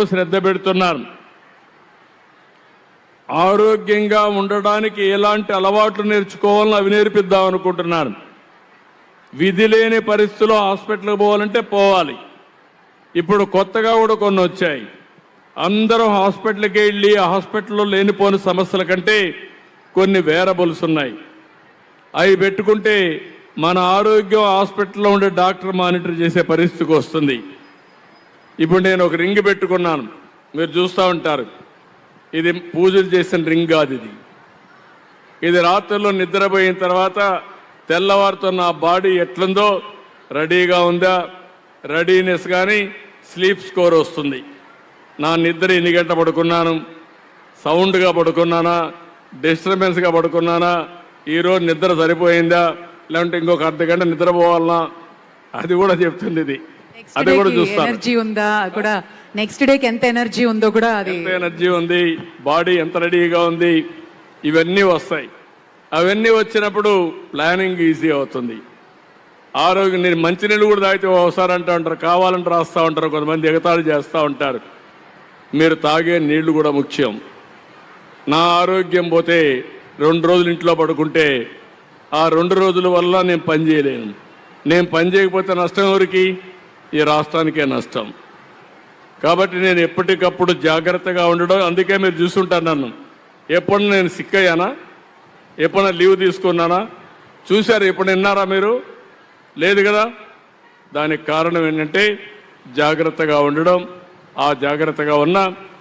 శ్రద్ధ పెడుతున్నారు. ఆరోగ్యంగా ఉండడానికి ఎలాంటి అలవాట్లు నేర్చుకోవాలని అవి నేర్పిద్దాం అనుకుంటున్నారు. విధి లేని పరిస్థితుల్లో హాస్పిటల్కి పోవాలంటే పోవాలి. ఇప్పుడు కొత్తగా కూడా కొన్ని వచ్చాయి. అందరూ హాస్పిటల్కి వెళ్ళి ఆ హాస్పిటల్లో లేనిపోని సమస్యల కంటే కొన్ని వేరబుల్స్ ఉన్నాయి. అవి పెట్టుకుంటే మన ఆరోగ్యం హాస్పిటల్లో ఉండే డాక్టర్ మానిటర్ చేసే పరిస్థితికి వస్తుంది. ఇప్పుడు నేను ఒక రింగ్ పెట్టుకున్నాను, మీరు చూస్తూ ఉంటారు. ఇది పూజలు చేసిన రింగ్ కాదు. ఇది రాత్రుల్లో నిద్రపోయిన తర్వాత తెల్లవారుతో నా బాడీ ఎట్లుందో రెడీగా ఉందా, రెడీనెస్ కానీ స్లీప్ స్కోర్ వస్తుంది. నా నిద్ర ఎన్ని గంటలు పడుకున్నాను, సౌండ్గా పడుకున్నానా, డిస్టర్బెన్స్గా పడుకున్నానా, ఈరోజు నిద్ర సరిపోయిందా, లేదంటే ఇంకొక అర్ధ గంట నిద్రపోవాలనా, అది కూడా చెప్తుంది. ఇది అది కూడా చూస్తాను. ఎనర్జీ ఉందా కూడా, నెక్స్ట్ డేకి ఎంత ఎనర్జీ ఉందో కూడా, అది ఎంత ఎనర్జీ ఉంది, బాడీ ఎంత రెడీగా ఉంది, ఇవన్నీ వస్తాయి. అవన్నీ వచ్చినప్పుడు ప్లానింగ్ ఈజీ అవుతుంది. ఆరోగ్యం నేను మంచినీళ్ళు కూడా తాగితే ఒకసారి అంటూ ఉంటారు, కావాలంటే రాస్తూ ఉంటారు, కొంతమంది ఎగతాళి చేస్తూ ఉంటారు. మీరు తాగే నీళ్లు కూడా ముఖ్యం. నా ఆరోగ్యం పోతే 2 రోజులు ఇంట్లో పడుకుంటే ఆ 2 రోజుల వల్ల నేను పని చేయలేను. నేను పని చేయకపోతే నష్టం ఎవరికి? ఈ రాష్ట్రానికే నష్టం. కాబట్టి నేను ఎప్పటికప్పుడు జాగ్రత్తగా ఉండడం. అందుకే మీరు చూస్తుంటారు నన్ను. ఎప్పుడు నేను సిక్ అయ్యానా, ఎప్పుడైనా లీవ్ తీసుకున్నానా చూశారు? ఎప్పుడు విన్నారా మీరు? లేదు కదా. దానికి కారణం ఏంటంటే జాగ్రత్తగా ఉండడం. ఆ జాగ్రత్తగా ఉన్న